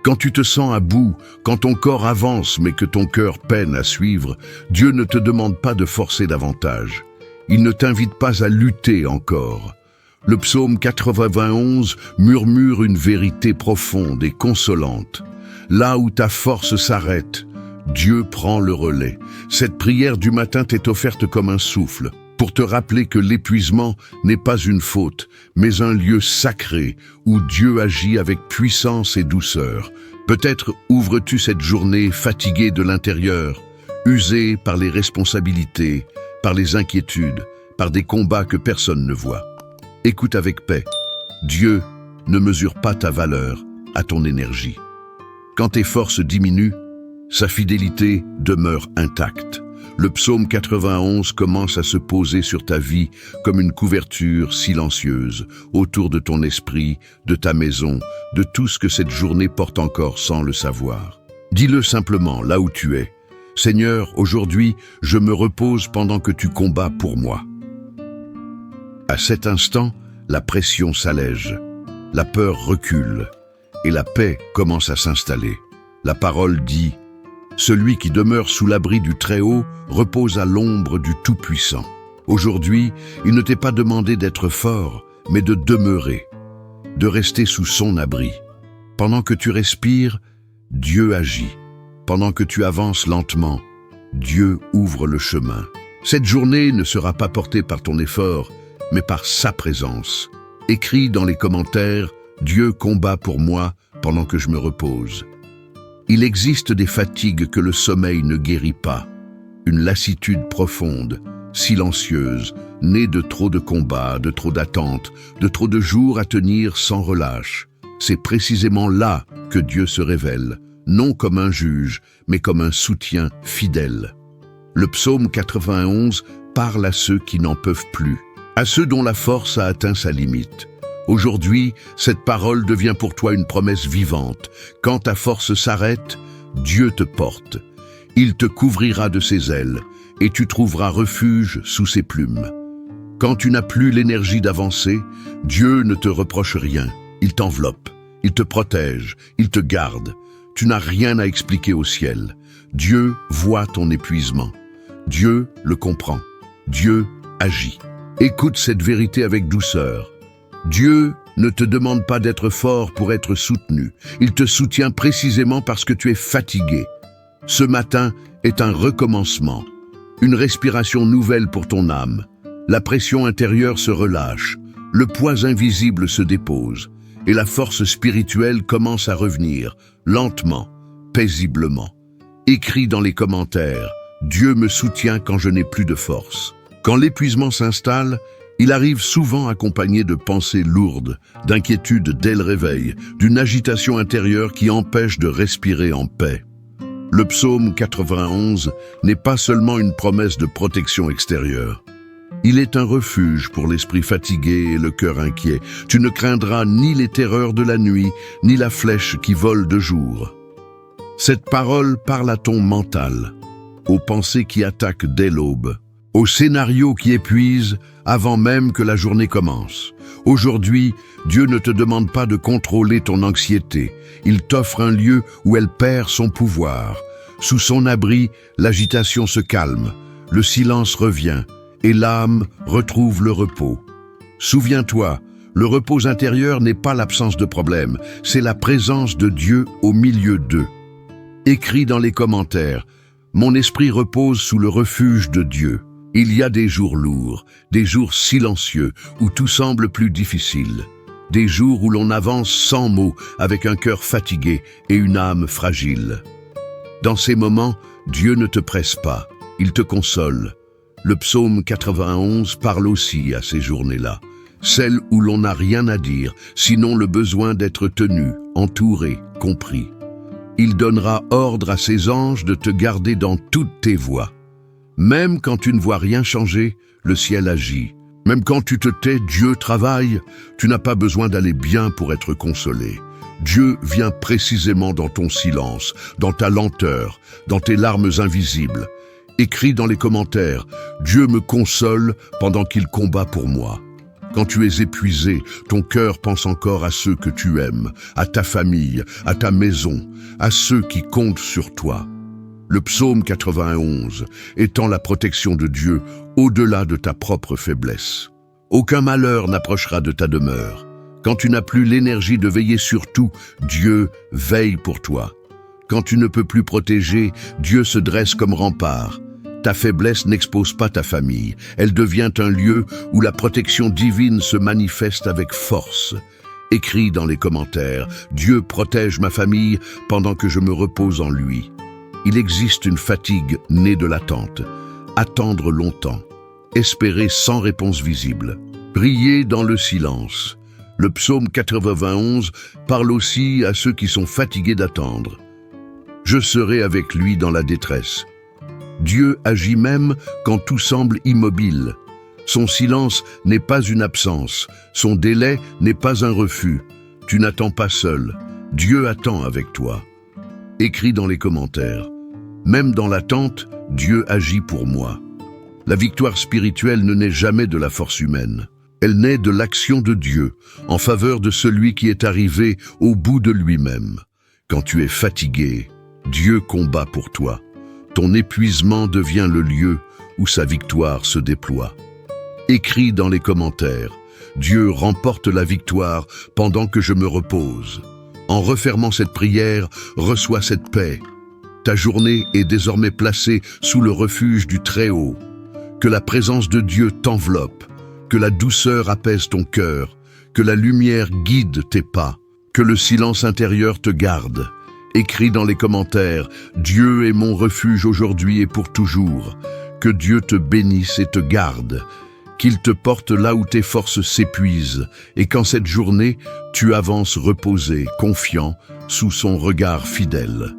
Quand tu te sens à bout, quand ton corps avance mais que ton cœur peine à suivre, Dieu ne te demande pas de forcer davantage. Il ne t'invite pas à lutter encore. Le psaume 91 murmure une vérité profonde et consolante. Là où ta force s'arrête, Dieu prend le relais. Cette prière du matin t'est offerte comme un souffle, pour te rappeler que l'épuisement n'est pas une faute, mais un lieu sacré où Dieu agit avec puissance et douceur. Peut-être ouvres-tu cette journée fatigué de l'intérieur, usé par les responsabilités, par les inquiétudes, par des combats que personne ne voit. Écoute avec paix. Dieu ne mesure pas ta valeur à ton énergie. Quand tes forces diminuent, sa fidélité demeure intacte. Le psaume 91 commence à se poser sur ta vie comme une couverture silencieuse autour de ton esprit, de ta maison, de tout ce que cette journée porte encore sans le savoir. Dis-le simplement là où tu es. Seigneur, aujourd'hui, je me repose pendant que tu combats pour moi. À cet instant, la pression s'allège, la peur recule et la paix commence à s'installer. La parole dit: celui qui demeure sous l'abri du Très-Haut repose à l'ombre du Tout-Puissant. Aujourd'hui, il ne t'est pas demandé d'être fort, mais de demeurer, de rester sous son abri. Pendant que tu respires, Dieu agit. Pendant que tu avances lentement, Dieu ouvre le chemin. Cette journée ne sera pas portée par ton effort, mais par sa présence. Écris dans les commentaires: Dieu combat pour moi pendant que je me repose. Il existe des fatigues que le sommeil ne guérit pas. Une lassitude profonde, silencieuse, née de trop de combats, de trop d'attentes, de trop de jours à tenir sans relâche. C'est précisément là que Dieu se révèle, non comme un juge, mais comme un soutien fidèle. Le psaume 91 parle à ceux qui n'en peuvent plus, à ceux dont la force a atteint sa limite. Aujourd'hui, cette parole devient pour toi une promesse vivante. Quand ta force s'arrête, Dieu te porte. Il te couvrira de ses ailes et tu trouveras refuge sous ses plumes. Quand tu n'as plus l'énergie d'avancer, Dieu ne te reproche rien. Il t'enveloppe, il te protège, il te garde. Tu n'as rien à expliquer au ciel. Dieu voit ton épuisement. Dieu le comprend. Dieu agit. Écoute cette vérité avec douceur. Dieu ne te demande pas d'être fort pour être soutenu. Il te soutient précisément parce que tu es fatigué. Ce matin est un recommencement, une respiration nouvelle pour ton âme. La pression intérieure se relâche, le poids invisible se dépose et la force spirituelle commence à revenir, lentement, paisiblement. Écris dans les commentaires: Dieu me soutient quand je n'ai plus de force. Quand l'épuisement s'installe, il arrive souvent accompagné de pensées lourdes, d'inquiétudes dès le réveil, d'une agitation intérieure qui empêche de respirer en paix. Le psaume 91 n'est pas seulement une promesse de protection extérieure. Il est un refuge pour l'esprit fatigué et le cœur inquiet. Tu ne craindras ni les terreurs de la nuit, ni la flèche qui vole de jour. Cette parole parle à ton mental, aux pensées qui attaquent dès l'aube, aux scénarios qui épuisent avant même que la journée commence. Aujourd'hui, Dieu ne te demande pas de contrôler ton anxiété. Il t'offre un lieu où elle perd son pouvoir. Sous son abri, l'agitation se calme, le silence revient et l'âme retrouve le repos. Souviens-toi, le repos intérieur n'est pas l'absence de problème, c'est la présence de Dieu au milieu d'eux. Écris dans les commentaires: mon esprit repose sous le refuge de Dieu. Il y a des jours lourds, des jours silencieux, où tout semble plus difficile. Des jours où l'on avance sans mots, avec un cœur fatigué et une âme fragile. Dans ces moments, Dieu ne te presse pas, il te console. Le psaume 91 parle aussi à ces journées-là, celles où l'on n'a rien à dire, sinon le besoin d'être tenu, entouré, compris. Il donnera ordre à ses anges de te garder dans toutes tes voies. Même quand tu ne vois rien changer, le ciel agit. Même quand tu te tais, Dieu travaille. Tu n'as pas besoin d'aller bien pour être consolé. Dieu vient précisément dans ton silence, dans ta lenteur, dans tes larmes invisibles. Écris dans les commentaires: Dieu me console pendant qu'il combat pour moi. Quand tu es épuisé, ton cœur pense encore à ceux que tu aimes, à ta famille, à ta maison, à ceux qui comptent sur toi. Le psaume 91 étend la protection de Dieu au-delà de ta propre faiblesse. Aucun malheur n'approchera de ta demeure. Quand tu n'as plus l'énergie de veiller sur tout, Dieu veille pour toi. Quand tu ne peux plus protéger, Dieu se dresse comme rempart. Ta faiblesse n'expose pas ta famille. Elle devient un lieu où la protection divine se manifeste avec force. Écris dans les commentaires, Dieu protège ma famille pendant que je me repose en lui. Il existe une fatigue née de l'attente. Attendre longtemps. Espérer sans réponse visible. Prier dans le silence. Le psaume 91 parle aussi à ceux qui sont fatigués d'attendre. Je serai avec lui dans la détresse. Dieu agit même quand tout semble immobile. Son silence n'est pas une absence, son délai n'est pas un refus. Tu n'attends pas seul, Dieu attend avec toi. Écris dans les commentaires. Même dans l'attente, Dieu agit pour moi. La victoire spirituelle ne naît jamais de la force humaine. Elle naît de l'action de Dieu en faveur de celui qui est arrivé au bout de lui-même. Quand tu es fatigué, Dieu combat pour toi. Ton épuisement devient le lieu où sa victoire se déploie. Écris dans les commentaires, Dieu remporte la victoire pendant que je me repose. En refermant cette prière, reçois cette paix. Ta journée est désormais placée sous le refuge du Très-Haut. Que la présence de Dieu t'enveloppe, que la douceur apaise ton cœur, que la lumière guide tes pas, que le silence intérieur te garde. Écris dans les commentaires, Dieu est mon refuge aujourd'hui et pour toujours. Que Dieu te bénisse et te garde, qu'il te porte là où tes forces s'épuisent, et qu'en cette journée, tu avances reposé, confiant, sous son regard fidèle.